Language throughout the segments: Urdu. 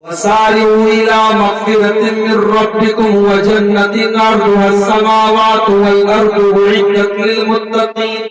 وسارعوا إلى مغفرة من ربكم وجنة عرضها السماوات والأرض أعدت للمتقين.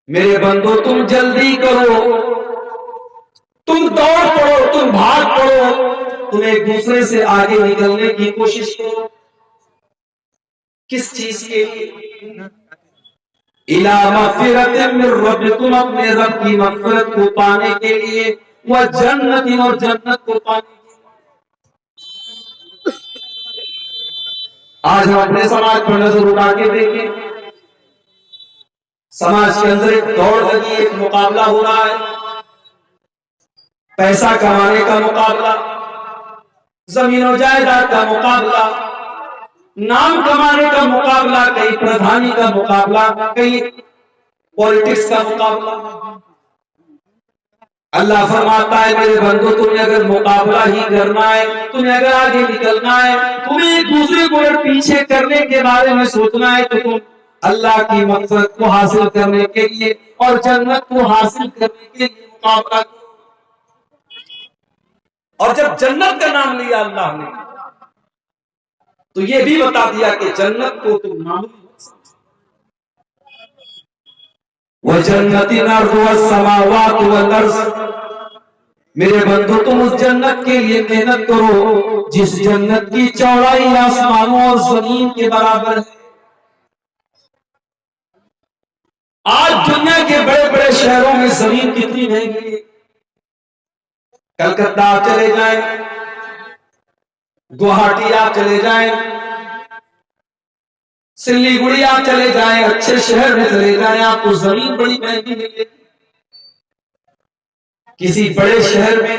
میرے بندو تم جلدی کرو، تم دوڑ پڑو، تم بھاگ پڑو، تم ایک دوسرے سے آگے نکلنے کی کوشش کرو. کس چیز کے لیے؟ الى مغفرت من ربکم، اپنے رب کی مغفرت کو پانے کے لیے، وجنت، اور جنت کو پانے کے لیے. آج ہم اپنے سماج پر نظر اٹھا کے دیکھیں، سماج کے اندر ایک دوڑ لگی، ایک مقابلہ ہو رہا ہے. پیسہ کمانے کا مقابلہ، زمین و جائیداد کا مقابلہ، نام کمانے کا مقابلہ، کہیں پردھانی کا مقابلہ، کہیں پولیٹکس کا مقابلہ. اللہ فرماتا ہے میرے بندو تمہیں اگر مقابلہ ہی کرنا ہے، تمہیں اگر آگے نکلنا ہے، تمہیں ایک دوسرے کو اگر پیچھے کرنے کے بارے میں سوچنا ہے، تو تم اللہ کی مغفرت کو حاصل کرنے کے لیے اور جنت کو حاصل کرنے کے لیے مقابلہ کرو. اور جب جنت کا نام لیا اللہ نے تو یہ بھی بتا دیا کہ جنت کو تم معمولی مت سمجھو. وَجَنَّةٍ عَرْضُهَا السَّمَاوَاتُ وَالْأَرْضُ، میرے بندو تم اس جنت کے لیے محنت کرو جس جنت کی چوڑائی آسمانوں اور زمین کے برابر ہے. آج دنیا کے بڑے بڑے شہروں میں زمین کتنی مہنگی ہے. کلکتہ آپ چلے جائیں، گوہاٹی آپ چلے جائیں، سلی گڑی آپ چلے جائیں، اچھے شہر میں چلے جائیں، آپ کو زمین بڑی مہنگی ملے گی. کسی بڑے شہر میں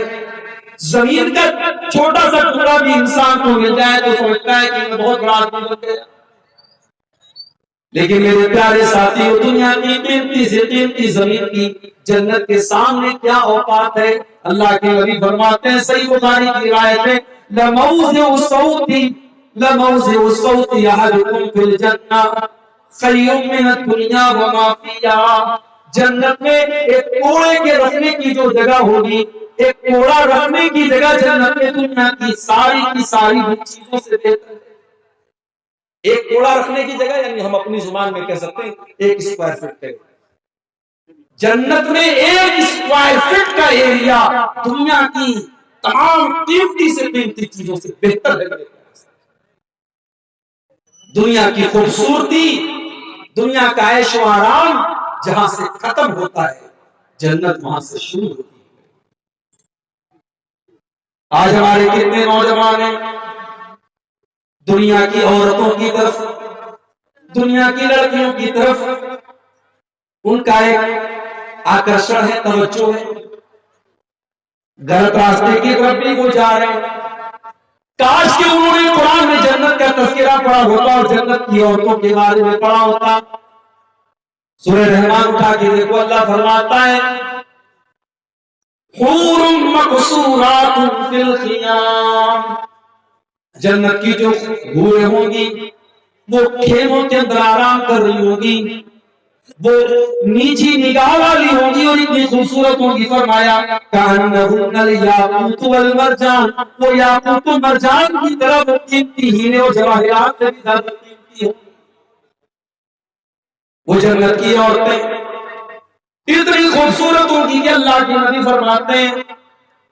زمین کا چھوٹا سا ٹکڑا بھی انسان کو مل جائے تو سمجھتا ہے کہ میں بہت بڑا آدمی بن گیا. لیکن میرے پیارے ساتھیوں، دنیا کی قیمتی سے قیمتی زمین کی جنت کے سامنے کیا اوقات ہے. اللہ کے نبی فرماتے ہیں صحیح بخاری کی روایت ہے، لَمَوْضِعُ الصَّوْتِ أَحَدِكُمْ فِي الْجَنَّةِ خَيْرٌ مِنَ الدُّنْيَا وَمَا فِيهَا. جنت میں ایک کوڑے کے رکھنے کی جو جگہ ہوگی، ایک کوڑا رکھنے کی جگہ جنت میں دنیا کی ساری چیزوں سے بہتر ہے. ایک کوڑا رکھنے کی جگہ یعنی ہم اپنی زبان میں کہہ سکتے ہیں 1 اسکوائر فٹ ہے. جنت میں 1 اسکوائر فٹ کا ایریا دنیا کی تمام قیمتی سے قیمتی چیزوں سے بہتر ہے. دنیا کی خوبصورتی، دنیا کا عیش و آرام جہاں سے ختم ہوتا ہے، جنت وہاں سے شروع ہوتی ہے. آج ہمارے کتنے نوجوان ہیں دنیا کی عورتوں کی طرف، دنیا کی لڑکیوں کی طرف ان کا ایک آکرشن ہے، توجہ ہے. غلط راستے کی طرف بھی وہ جا رہے ہیں. کاش کہ انہوں نے قرآن میں جنت کا تذکرہ پڑھا ہوتا اور جنت کی عورتوں کے بارے میں پڑھا ہوتا. سورہ رحمان اٹھا کے دیکھو، اللہ فرماتا ہے حور مقصورات فی الخیام، جنت کی جو حوریں ہوں گی وہ خیموں کے اندر آرام کر رہی ہوں گی، وہ نیچی نگاہ والی ہوں گی اور اتنی خوبصورت ہوں گی. فرمایا کأنہن الیاقوت والمرجان، وہ یاقوت و مرجان کی طرح وہ قیمتی ہیرے اور جواہرات سے بھی زیادہ قیمتی ہوں. وہ جنت کی عورتیں اتنی خوبصورت ہوگی کہ اللہ کے نبی فرماتے ہیں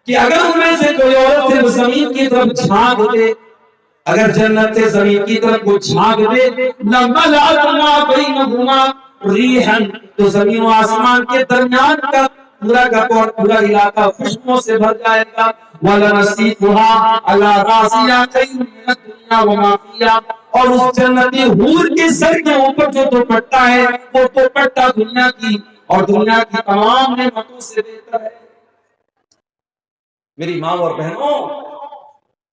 کہ اگر ان میں سے کوئی عورت صرف زمین کی طرف جھانک دے، اگر جنت سے زمین کی طرف وہ جھانک دے، لَمَلَأَتْ مَا بَيْنَهُمَا رِيحًا، تو زمین و آسمان کے درمیان کا پورا علاقہ خوشبوؤں سے بھر جائے گا. وَلَنَصِيفُهَا عَلَى رَأْسِهَا خَيْرٌ مِنَ الدُّنْيَا وَمَا فِيهَا، اور اس جنتی حور کے سر کے اوپر جو دوپٹہ ہے وہ دوپٹہ دنیا کی اور دنیا کی تمام نعمتوں سے بہتر ہے. میری ماں اور بہنوں،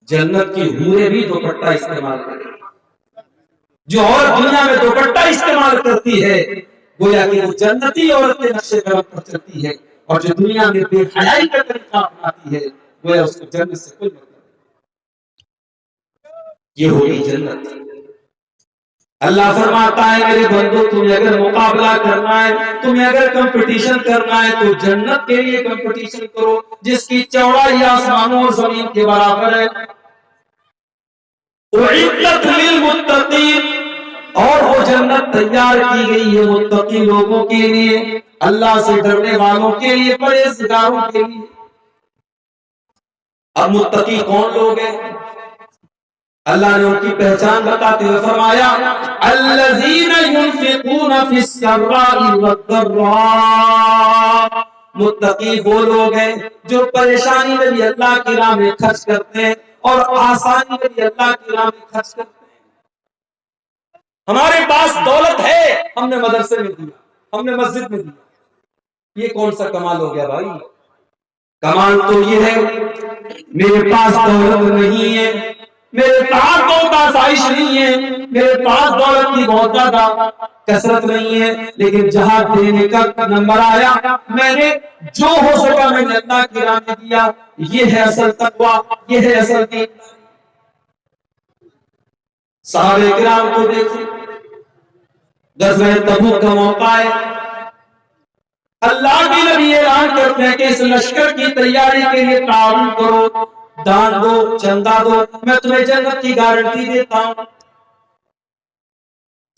جنت کی حوریں بھی دوپٹہ استعمال کریں. جو عورت دنیا میں دوپٹہ استعمال کرتی ہے گویا کہ وہ جنتی عورت کے نقشے قدم پر چلتی ہے، اور جو دنیا میں بے حیائی کا طریقہ اپناتی ہے گویا اس کو جنت سے کوئی مطلب نہیں. یہ ہوگی جنت. اللہ فرماتا ہے میرے بندو تمہیں اگر مقابلہ کرنا ہے، تمہیں اگر کمپٹیشن کرنا ہے تو جنت کے لیے کمپٹیشن کرو جس کی چوڑائی آسمانوں اور زمین کے برابر ہے۔ اعدت للمتقین، اور وہ جنت تیار کی گئی ہے متقی لوگوں کے لیے، اللہ سے ڈرنے والوں کے لیے، پرہیزگاروں کے لیے۔ اب متقی کون لوگ ہیں؟ اللہ نے ان کی پہچان بتاتے ہوئے فرمایا الذین ينفقون فی السراء والضراء، متقی وہ لوگ ہیں جو پریشانی میں بھی اللہ کی راہ میں خرچ کرتے ہیں اور آسانی میں بھی اللہ کی راہ میں خرچ کرتے ہیں۔ ہمارے پاس دولت ہے، ہم نے مدرسے میں دیا، ہم نے مسجد میں دیا، یہ کون سا کمال ہو گیا بھائی؟ کمال تو یہ ہے میرے پاس دولت نہیں ہے، میرے پاس بہت آسائش نہیں ہے، میرے پاس دولت کی بہت زیادہ کثرت نہیں ہے، لیکن جہاں دینے کا نمبر آیا میں نے جو ہو سکا میں نے اللہ کی راہ میں دیا۔ یہ ہے اصل تقویٰ، یہ ہے اصل دین۔ صحابہ کرام کو دیکھیں، غزوہ تبوک کا موقع ہے، اللہ کے نبی اعلان کرتے ہیں کہ اس لشکر کی تیاری کے لیے تعاون کرو، دان دو، چندہ دو، میں تمہیں جنت کی گارنٹی دیتا ہوں۔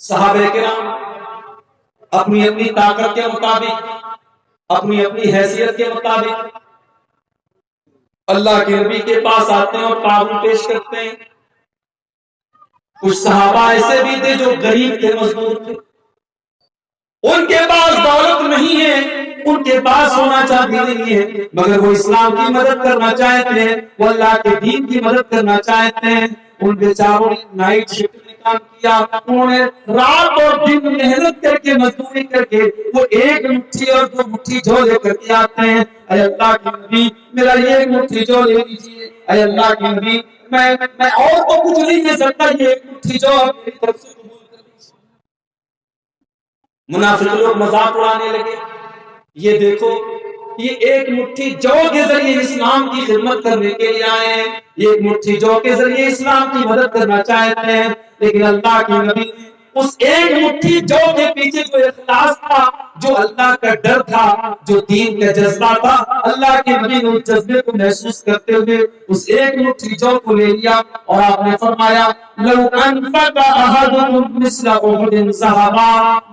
صحابہ کرام اپنی اپنی طاقت کے مطابق، اپنی اپنی حیثیت کے مطابق اللہ کے نبی کے پاس آتے ہیں اور تعاون پیش کرتے ہیں۔ کچھ صحابہ ایسے بھی تھے جو غریب تھے، مزدور تھے، ان کے پاس دولت نہیں ہے، ان کے پاس ہونا چاہتی نہیں ہے، مگر وہ اسلام کی مدد کرنا چاہتے ہیں، وہ اللہ کے دین کی مدد کرنا چاہتے ہیں۔ ان بیچاروں نے نائٹ شفٹ میں کام کیا، انہوں نے رات اور دن محنت کر کے مزدوری کر کے وہ ایک مٹھی اور دو مٹھی جو لے کر کے آتے ہیں۔ اے اللہ کے نبی میرا یہ ایک مٹھی جو لے لیجیے، اے اللہ کے نبی میں اور تو کچھ نہیں دے سکتا، یہ ایک مٹھی جو آپ میری طرف سے قبول کر لیجیے۔ منافق لوگ مذاق اڑانے لگے، یہ دیکھو یہ ایک مٹھی جو کے ذریعے اسلام کی خدمت کرنے کے لیے آئے ہیں، یہ ایک مٹھی جو کے ذریعے اسلام کی مدد کرنا چاہتے ہیں، لیکن اللہ کے نبی نے اس ایک مٹھی جو کے پیچھے جو اخلاص تھا، جو اللہ کا ڈر تھا، جو دین کا جذبہ تھا، اللہ کے نبی نے اس جذبے کو محسوس کرتے ہوئے اس ایک مٹھی جو کو لے لیا اور آپ نے فرمایا لو انفق احدكم مثل احد ذهبا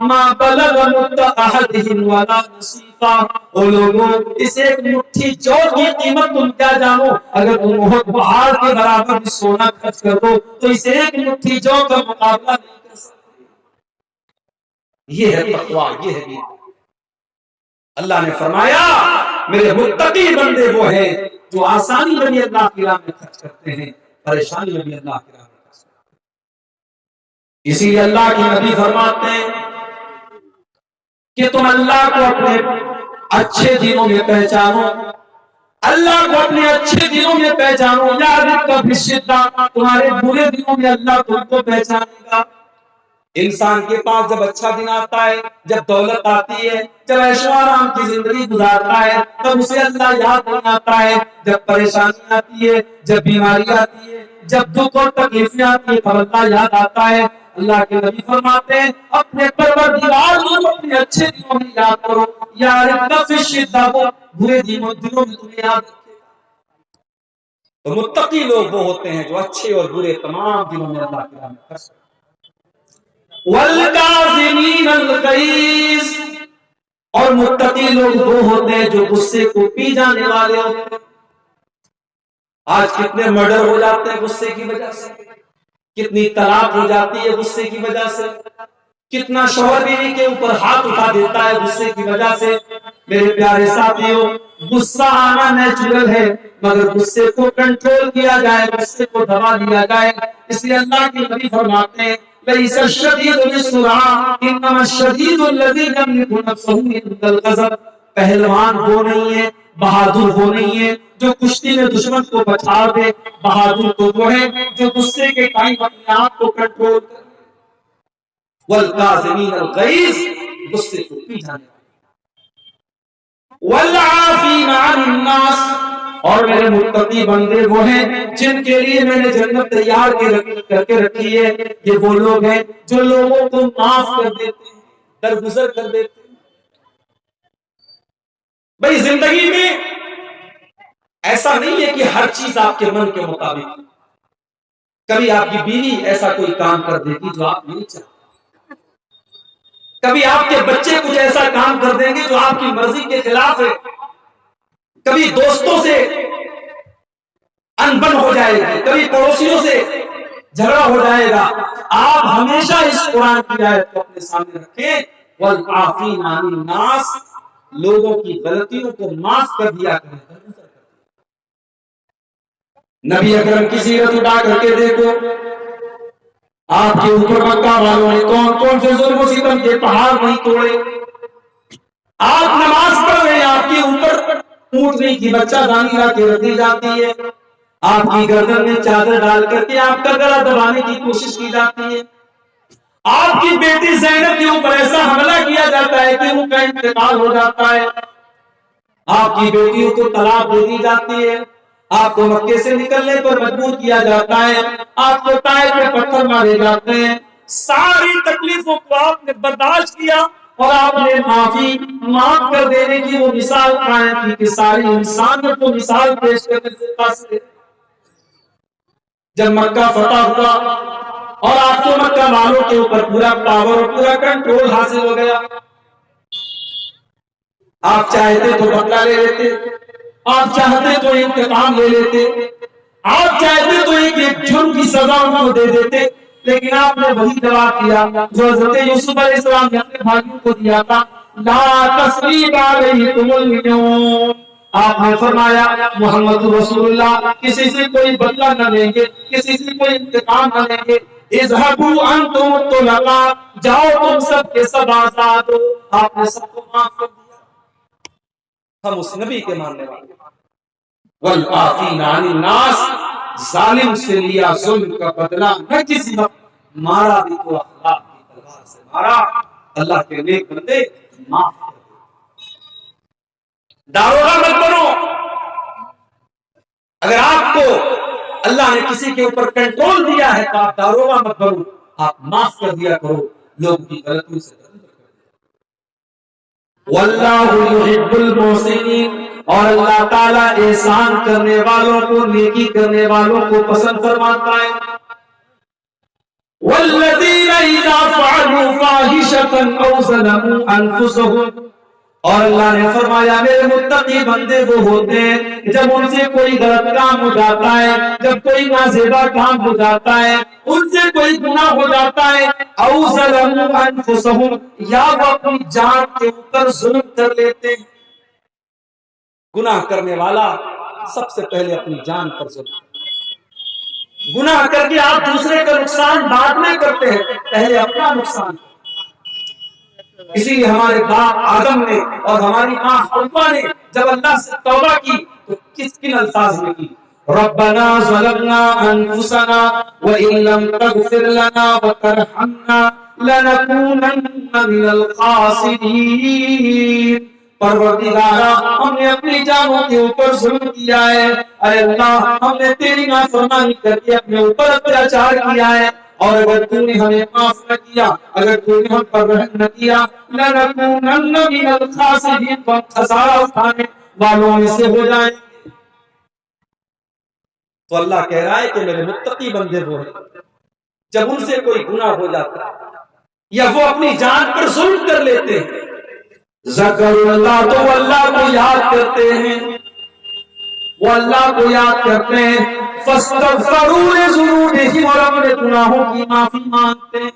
ما بلغ مد احدهم ولا نصيفا۔ او لوگوں اس ایک مٹھی جو کی قیمت تم کیا جانو، اگر تم احد پہاڑ کے برابر بھی سونا خرچ کر دو تو اس ایک مٹھی جو کا مقابلہ نہیں کر سکتے۔ یہ ہے تقویٰ، یہ ہے دین۔ اللہ نے فرمایا میرے متقی بندے وہ ہیں جو آسانی میں بھی اللہ کی راہ میں خرچ کرتے ہیں، پریشانی میں بھی اللہ کی راہ میں خرچ کرتے ہیں۔ اسی لیے اللہ کے نبی فرماتے ہیں کہ تم اللہ کو اپنے اچھے دنوں میں پہچانو، اللہ کو اپنے اچھے دنوں میں پہچانو، یاد رکھو فی الشدہ، تمہارے برے دنوں میں اللہ تم کو پہچانے گا۔ انسان کے پاس جب اچھا دن آتا ہے، جب دولت آتی ہے، جب عیش و آرام کی زندگی گزارتا ہے، تب اسے اللہ یاد نہیں آتا ہے۔ جب پریشانی آتی ہے، جب بیماری آتی ہے، جب دکھ اور تکلیفیں آتی ہے، تب اللہ یاد آتا ہے۔ اللہ کے نبی فرماتے ہیں اپنے پروردگار کو اپنے اچھے دنوں میں یاد کرو، یار نفس شدہ، وہ برے دنوں میں تمہیں یاد رکھے گا۔ تو متقی لوگ وہ ہوتے ہیں جو اچھے اور برے تمام دنوں میں اللہ کے راہ میں خرچ کرتے ہیں۔ والکاظمین الغیظ، اور متقی لوگ وہ ہوتے ہیں جو غصے کو پی جانے والے ہوتے ہیں۔ آج کتنے مرڈر ہو جاتے ہیں غصے کی وجہ سے، کتنی طلاق ہو جاتی ہے غصے کی وجہ سے، کتنا شوہر بیوی کے اوپر ہاتھ اٹھا دیتا ہے غصے کی وجہ سے۔ میرے پیارے ساتھیوں، غصہ آنا نیچرل ہے، مگر غصے کو کنٹرول کیا جائے، غصے کو دبا دیا جائے۔ اس لیے اللہ کے نبی فرماتے ہیں ليس الشديد بالسرعة انما الشديد الذي يملك نفسه عند الغضب۔ پہلوان وہ نہیں ہے، بہادر وہ نہیں ہے جو کشتی میں دشمن کو بچا دے، بہادر تو وہ ہے جو غصے کے ٹائم اپنے آپ کو کنٹرول کرے۔ والکاظمین الغیظ، غصے کو پی جانے والے۔ والعافین عن الناس، اور میرے متقی بندے وہ ہیں جن کے لیے میں نے جنت تیار کر کے رکھی ہے. یہ وہ لوگ ہیں جو لوگوں کو معاف کر دیتے ہیں, درگزر کر دیتے ہیں. بھائی زندگی میں ایسا نہیں ہے کہ ہر چیز آپ کے من کے مطابق. کبھی آپ کی بیوی ایسا کوئی کام کر دے گی جو آپ نہیں چاہتے, کبھی آپ کے بچے کچھ ایسا کام کر دیں گے جو آپ کی مرضی کے خلاف ہے, کبھی دوستوں سے انبن ہو جائے گی, کبھی پڑوسیوں سے جھگڑا ہو جائے گا. آپ ہمیشہ اس قرآن کی آیت کو اپنے سامنے رکھیں, والعافین عن الناس, لوگوں کی غلطیوں کو معاف کر دیا کریں. نبی اکرم کی سیرت اٹھا کر کے دیکھو, آپ کے اوپر مکہ والوں نے کون کون سے ظلم و ستم کے پہاڑ نہیں توڑے. آپ نماز پڑھ رہے ہیں, آپ کے اوپر اونٹنی کی بچہ دانی لا کے رکھ دی جاتی ہے, آپ کی گردن میں چادر ڈال کر کے آپ کا گلا دبانے کی کوشش کی جاتی ہے, آپ کی بیٹی زینب کے اوپر ایسا حملہ کیا جاتا ہے کہ ان کا انتقال ہو جاتا ہے, آپ کی بیٹیوں کو طلاق دے دی جاتی ہے, آپ کو مکے سے نکلنے پر مجبور کیا جاتا ہے, آپ کو طائف میں پتھر مارے جاتے ہیں. ساری تکلیفوں کو آپ نے برداشت کیا اور آپ نے معاف کر دینے کی وہ مثال قائم کی کہ ساری انسانوں کو مثال پیش کرنے سے قاصر. جب مکہ فتح ہوا اور آپ کو مکہ والوں کے اوپر پورا پاور اور پورا کنٹرول حاصل ہو گیا, آپ چاہتے تو بدلہ لے لیتے, آپ چاہتے تو انتقام لے لیتے, آپ چاہتے تو ایک جرم کی سزا ان کو دے دیتے, لیکن آپ نے وہی جواب دیا جو حضرت یوسف علیہ السلام نے اپنے بھائیوں کو دیا تھا, لا تثریب علیکم اليوم. آپ نے فرمایا محمد رسول اللہ کسی سے کوئی بدلہ نہ لیں گے, کسی سے کوئی انتقام نہ لیں گے. اذهبوا انتم الطلقاء, جاؤ تم سب کے سب آزاد ہو. آپ نے سب کو معاف کر دیا. ہم اس نبی کے ماننے والے. والعافین عن الناس, ظالم سے لیا ظلم کا بدلہ نہ کسی وقت, مارا بھی تو اخلاق کی تلوار سے مارا. اللہ کے نیک بندے معاف کر دے. داروغہ مت بنو. اگر آپ کو اللہ نے کسی کے اوپر کنٹرول دیا ہے تو آپ داروغہ مت بنو, آپ معاف کر دیا کرو لوگوں کی غلطیوں سے. واللہ یحب المحسنین, اور اللہ تعالیٰ احسان کرنے والوں کو, نیکی کرنے والوں کو پسند فرماتا ہے. والذین اذا فعلوا فاحشة او ظلموا انفسهم, اور اللہ نے فرمایا میرے متقی بندے وہ ہوتے ہیں جب ان سے کوئی غلط کام ہو جاتا ہے, جب کوئی نازیبا کام ہو جاتا ہے, ان سے کوئی گناہ ہو جاتا ہے, او ظلموا انفسهم, یا وہ اپنی جان کے اوپر ظلم کر لیتے ہیں. گناہ کرنے والا سب سے پہلے اپنی جان پر ظلم, گناہ کر کے آپ دوسرے کا نقصان بعد میں کرتے ہیں, پہلے اپنا نقصان. اسی لیے ہمارے باپ آدم نے اور ہماری ماں حوا نے جب اللہ سے توبہ کی تو کن الفاظ میں کی؟ ربنا ظلمنا انفسنا وان لم تغفر لنا وترحمنا لنكونن من الخاسرین. پروردگارا ہم نے اپنی جانوں کے اوپر ظلم کیا ہے, اے اللہ ہم نے تیری نافرمانی کر کے اپنے اوپر اتیاچار کیا ہے, اور اگر تو نے ہمیں معاف نہ کیا, اگر تو نے ہم پر رحم نہ کیا, لنکونن من الخاسرین, تو ہم خسارہ اٹھانے والوں میں سے ہو جائیں گے. تو اللہ کہہ رہا ہے کہ میرے متقی بندے وہ ہیں جب ان سے کوئی گناہ ہو جاتا ہے یا وہ اپنی جان پر ظلم کر لیتے ہیں, ذکر اللہ, تو وہ اللہ کو یاد کرتے ہیں, وہ اللہ کو یاد کرتے ہیں, فاستغفروا لذنوبہم, اور اپنے گناہوں کی معافی مانگتے ہیں.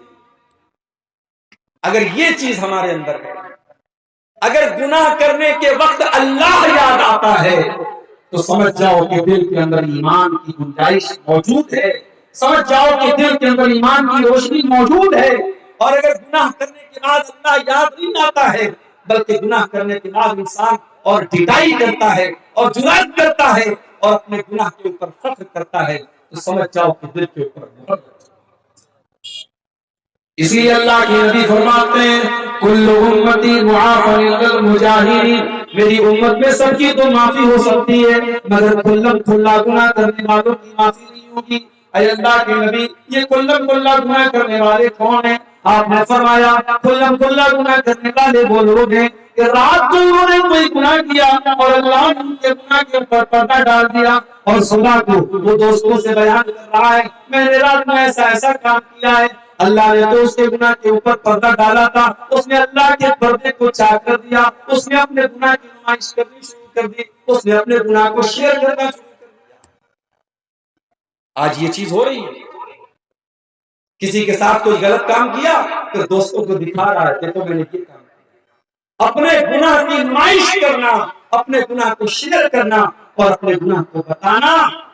اگر یہ چیز ہمارے اندر ہے, اگر گناہ کرنے کے وقت اللہ یاد آتا ہے تو سمجھ جاؤ کہ دل کے اندر ایمان کی گنجائش موجود ہے, سمجھ جاؤ کہ دل کے اندر ایمان کی روشنی موجود ہے. اور اگر گناہ کرنے کے بعد اللہ یاد نہیں آتا ہے, بلکہ گناہ کرنے کے بعد انسان اور ڈھٹائی کرتا ہے اور جرات کرتا ہے اور اپنے گناہ کے اوپر فخر کرتا ہے, تو سمجھ جاؤ کہ دل کے اوپر اس لیے اللہ کے نبی فرماتے ہیں کل امتی معافی الا المجاہرین، میری امت میں سب کی تو معافی ہو سکتی ہے مگر کلم کھلا گناہ کرنے والوں کی معافی نہیں ہوگی۔ اے اللہ کے نبی یہ کلم کھلا گناہ کرنے والے کون ہیں؟ آپ نے فرمایا کلم کھلا گناہ کرنے والے وہ لوگ ہیں کہ رات کو انہوں نے کوئی گناہ کیا اور اللہ نے ان کے گناہ کے اوپر پردہ ڈال دیا، اور صبح کو وہ دوستوں سے بیان کر رہا ہے میں نے رات میں ایسا ایسا کام کیا ہے، اللہ نے تو اس کے گناہ کے اوپر پردہ ڈالا تھا، اس نے اللہ کے پردے کو چاک کر دیا، اس نے اپنے گناہ کی نمائش کرنی شروع کر دی، اس نے اپنے گناہ کو شیئر کرنا شروع کر دیا۔ آج یہ چیز ہو رہی ہے، کسی کے ساتھ کوئی غلط کام کیا پھر دوستوں کو دکھا رہا ہے دیکھو میں نے یہ کام کیا۔ اپنے گناہ کی نمائش کرنا، اپنے گناہ کو شیئر کرنا اور اپنے گناہ کو بتانا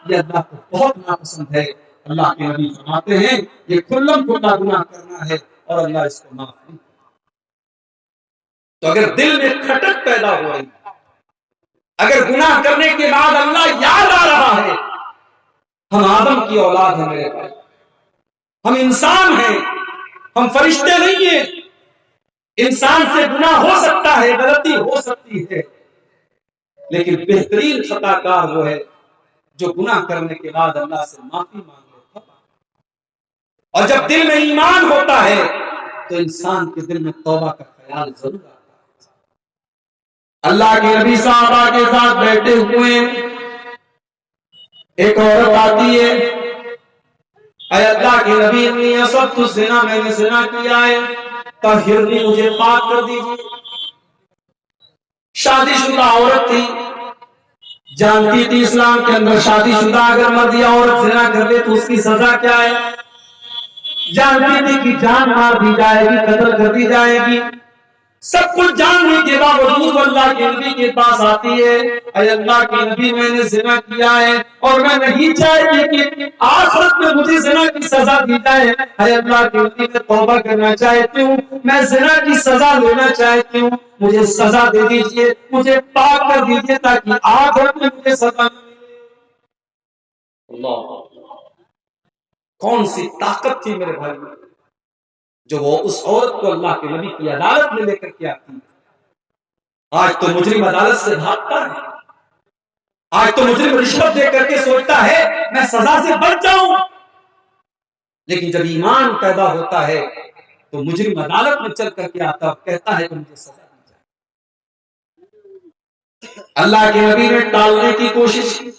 یہ اللہ کو بہت ناپسند ہے۔ اللہ کے نبی فرماتے ہیں یہ کلم کھلا گناہ کرنا ہے اور اللہ اس کو معاف نہیں کرتا۔ تو اگر دل میں کھٹک پیدا ہو رہی، اگر گناہ کرنے کے بعد اللہ یاد آ رہا ہے، ہم آدم کی اولاد ہیں میرے بھائی، ہم انسان ہیں، ہم فرشتے نہیں ہیں، انسان سے گناہ ہو سکتا ہے، غلطی ہو سکتی ہے، لیکن بہترین خطا کار وہ ہے جو گناہ کرنے کے بعد اللہ سے معافی مانگے۔ اور جب دل میں ایمان ہوتا ہے تو انسان کے دل میں توبہ کا خیال ضرور آتا ہے۔ اللہ کے نبی صحابہ کے ساتھ بیٹھے ہوئے ایک عورت آتی ہے، اے اللہ کے نبی انی اصبت الزنا، میں نے زنا کیا ہے، طہرنی، مجھے پاک کر دیجیے۔ شادی شدہ عورت تھی، جانتی تھی اسلام کے اندر شادی شدہ اگر مرد یا عورت زنا کر لے تو اس کی سزا کیا ہے، جانتی تھی کہ جان مار دی جائے گی، قتل کر دی جائے گی، سب کچھ جاننے کے باوجود اللہ کے نبی کے پاس آتی ہے، اے اللہ کے نبی میں نے زنا کیا ہے اور میں نہیں چاہتی کہ آخرت میں مجھے زنا کی سزا دی جائے، اے اللہ کے نبی میں توبہ کرنا چاہتی ہوں، میں زنا کی سزا لینا چاہتی ہوں، مجھے سزا دے دیجئے، مجھے پاک کر دیجئے تاکہ آخرت میں مجھے سزا نہ ملے۔ اللہ، کون سی طاقت تھی میرے بھائی جو وہ اس عورت کو اللہ کے نبی کی عدالت میں لے کر کے آتی۔ آج تو مجرم عدالت سے بھاگتا ہے، آج تو مجرم رشوت دے کر کے سوچتا ہے میں سزا سے بچ جاؤں، لیکن جب ایمان پیدا ہوتا ہے تو مجرم عدالت میں چل کر کے آتا اور کہتا ہے کہ مجھے سزا دی جائے۔ اللہ کے نبی نے ٹالنے کی کوشش کی،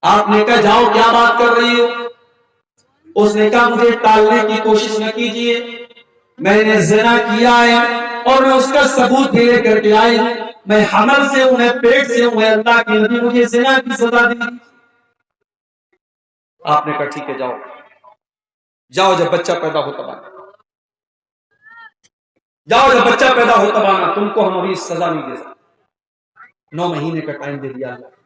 آپ نے کہا جاؤ کیا بات کر رہی ہو، اس نے کہا مجھے ٹالنے کی کوشش نہ کیجیے، میں نے زنا کیا ہے اور میں اس کا ثبوت بھی لے کر کے آئی، میں حمل سے ہوں، میں پیٹ سے ہوں، اللہ کے نبی مجھے زنا کی سزا دی۔ آپ نے کہا ٹھیک ہے جاؤ، جاؤ جب بچہ پیدا ہو تب آنا، جاؤ جب بچہ پیدا ہو تب آنا، تم کو ہم ابھی سزا نہیں دے سکتے۔ 9 مہینے کا ٹائم دے دیا اللہ۔